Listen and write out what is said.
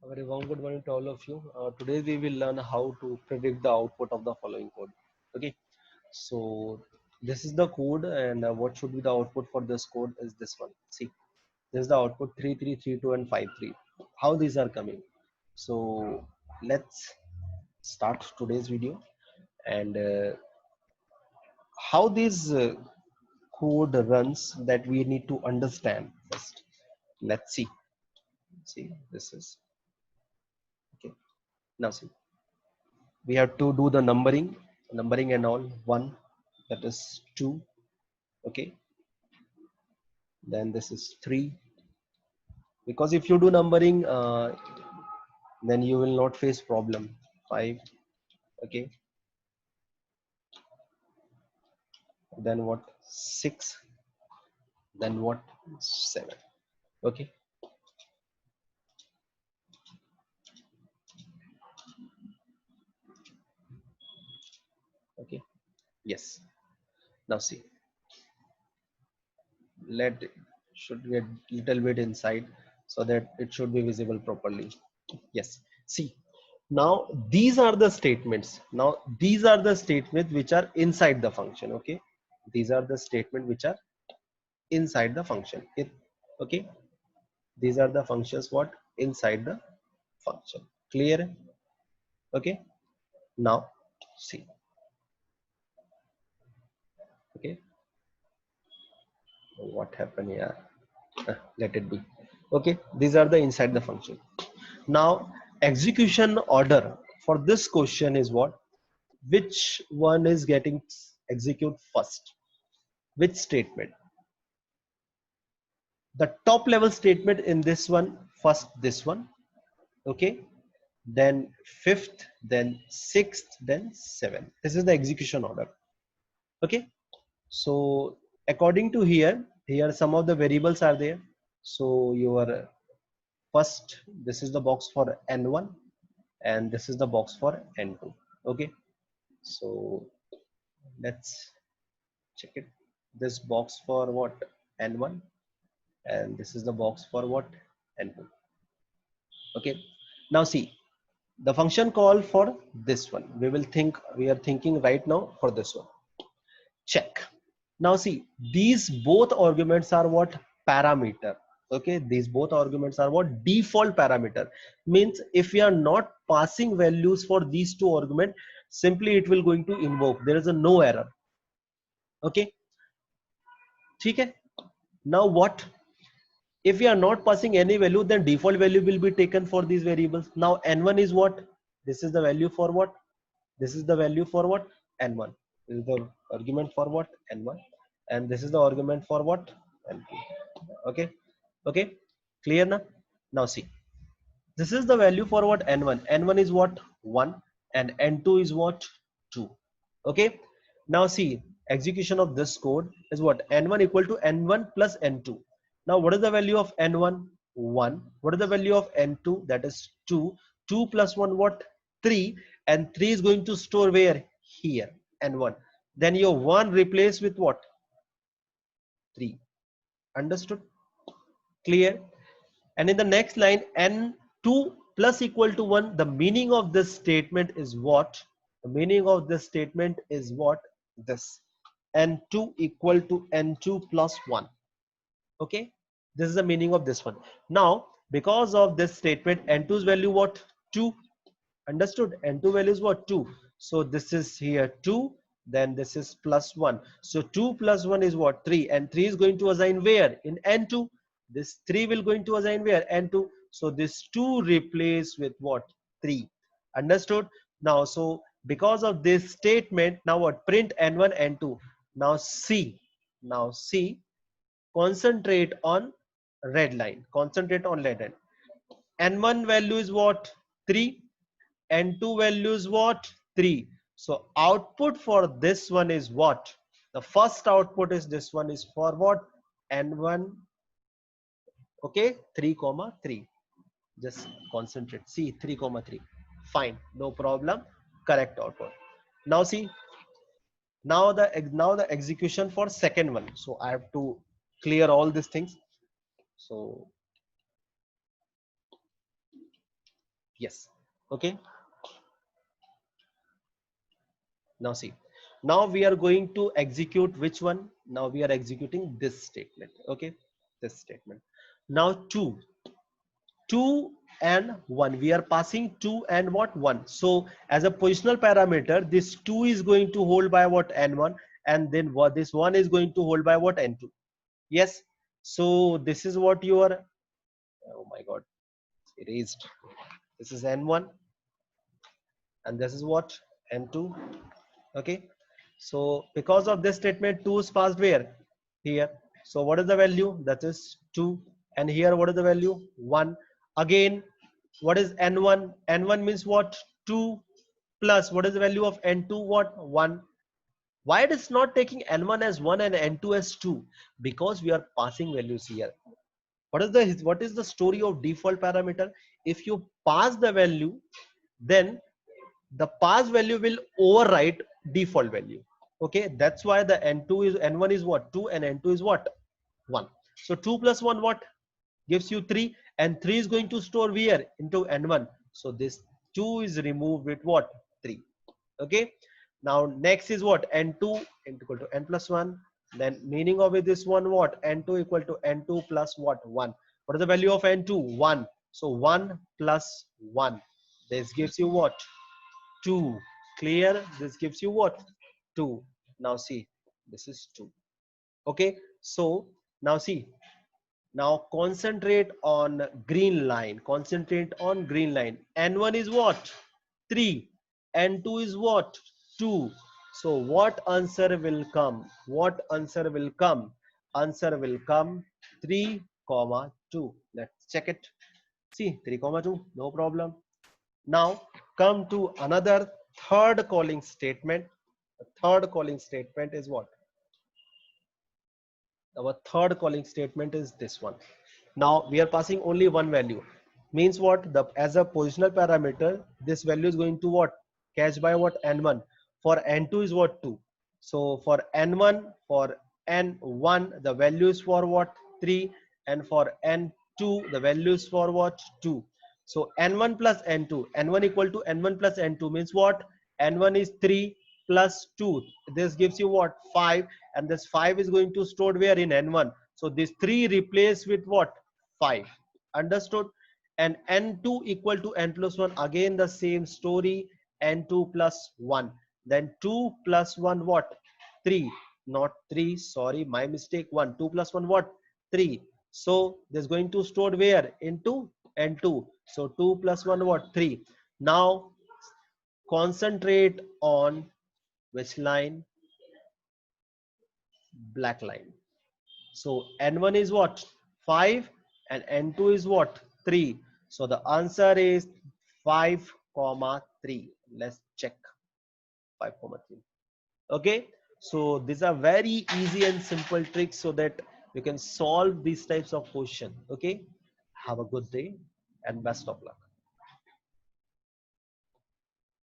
A very warm good morning to all of you. Today we will learn how to predict the output of the following code. Okay, so this is the code, and what should be the output for this code is this one. See, this is the output 3332 and 53. How these are coming? So let's start today's video and how this code runs that we need to understand first. Let's see. See, this is okay. Now see. We have to do the numbering and all. One, that is two. Okay, then this is three, because if you do numbering then you will not face problem. Five. Okay, then what? Six. Then what? Seven. Okay, okay, yes. Now see, let should get little bit inside so that it should be visible properly. Yes, see, now these are the statements. Now these are the statements which are inside the function. Okay, these are the statements which are inside the function. Okay, these are the functions what inside the function. Clear? Okay, now see. Okay, what happened here? Let it be. Okay, these are the inside the function. Now execution order for this question is what? Which one is getting execute first? Which statement? The top level statement in this one, first this one. Okay, then fifth, then sixth, then seventh. This is the execution order. Okay, so according to here some of the variables are there. So your first, this is the box for n1 and this is the box for n2. Okay, so let's check it. This box for what? N1, and this is the box for what? N2. Okay, now see, the function call for this one, we are thinking right now for this one. Check. Now see, these both arguments are what? Parameter. Okay, these both arguments are what? Default parameter. Means if we are not passing values for these two arguments, simply it will going to invoke, there is a no error. Okay, ठीक है. Now what? If we are not passing any value, then default value will be taken for these variables. Now n1 is what? This is the value for what? This is the value for what? N1. This is the argument for what? N1. And this is the argument for what? N2. Okay, okay, clear now? Now see, this is the value for what? N1. N1 is what? 1, and N2 is what? 2. Okay, now see, execution of this code is what? N1 equal to N1 plus N2. Now what is the value of N1? 1. What is the value of N2? That is 2. 2 plus 1 what? 3. And 3 is going to store where? Here, N1. Then your 1 replace with what? 3. Understood? Clear? And in the next line, n2 plus equal to 1, the meaning of this statement is what? The meaning of this statement is what? This. N2 equal to n2 plus 1. Okay, this is the meaning of this one. Now because of this statement, n2's value what? 2. Understood? N2 value is what? 2. So this is here 2, then this is plus 1. So 2 plus 1 is what? 3, and 3 is going to assign where? In N2. This 3 will going to assign where? N2. So this 2 replace with what? 3. Understood? Now so because of this statement, now what? Print N1, N2. Now see, concentrate on red line. Concentrate on red line. N1 value is what? 3. N2 value is what? 3. So output for this one is what? The first output is this one is for what? N1. Okay, 3 comma 3. Just concentrate. See, 3 comma 3. Fine, no problem. Correct output. Now see, now the execution for second one. So I have to clear all these things. So Yes. Okay. Now see, now we are going to execute which one? Now we are executing this statement. Okay, this statement. Now 2 and 1, we are passing 2 and what 1. So as a positional parameter, this 2 is going to hold by what n1, and then what this 1 is going to hold by what n2. Yes. So this is what your, oh my god, erased. This is n1 and this is what n2. Okay, so because of this statement, 2 is passed where? Here. So what is the value? That is 2. And here what is the value? 1. Again, what is n1? N1 means what? 2 plus what is the value of n2? What? 1. Why it is not taking n1 as 1 and n2 as 2? Because we are passing values here. What is the story of default parameter? If you pass the value, then the pass value will overwrite default value. Okay, that's why the n2 is n1 is what? 2 and n2 is what? 1. So 2 plus 1 what? Gives you 3, and 3 is going to store where? Into n1. So this 2 is removed with what? 3. Okay, now next is what? N2 equal to n plus 1. Then meaning of it, this one what? N2 equal to n2 plus what? 1. What is the value of n2? 1. So 1 plus 1. This gives you what? 2. Clear? This gives you what? 2. Now see, this is 2. Okay, so now see, now concentrate on green line. Concentrate on green line. N1 is what? 3. N2 is what? 2. So what answer will come? What answer will come? Answer will come 3, 2. Let's check it. See, 3, 2. No problem. Now come to another third calling statement. The third calling statement is what? Our third calling statement is this one. Now we are passing only one value. Means what? The as a positional parameter, this value is going to what? Catch by what? N1. For N2 is what? 2. So for N1, for N1, the value is for what? 3. And for N2, the value is for what? 2. So N1 plus N2, N1 equal to N1 plus N2 means what? N1 is 3 plus 2. This gives you what? 5. And this 5 is going to stored where? In N1. So this 3 replaced with what? 5. Understood? And N2 equal to N plus 1. Again the same story. N2 plus 1. Then 2 plus 1 what? 3. Not 3. Sorry, my mistake. 1. 2 plus 1 what? 3. So this is going to stored where? Into N2. So 2 plus 1 what? 3. Now concentrate on which line? Black line. So N1 is what? 5 and N2 is what? 3. So the answer is 5, 3. Let's check 5, 3. Okay. So these are very easy and simple tricks so that you can solve these types of questions. Okay. Have a good day and best of luck.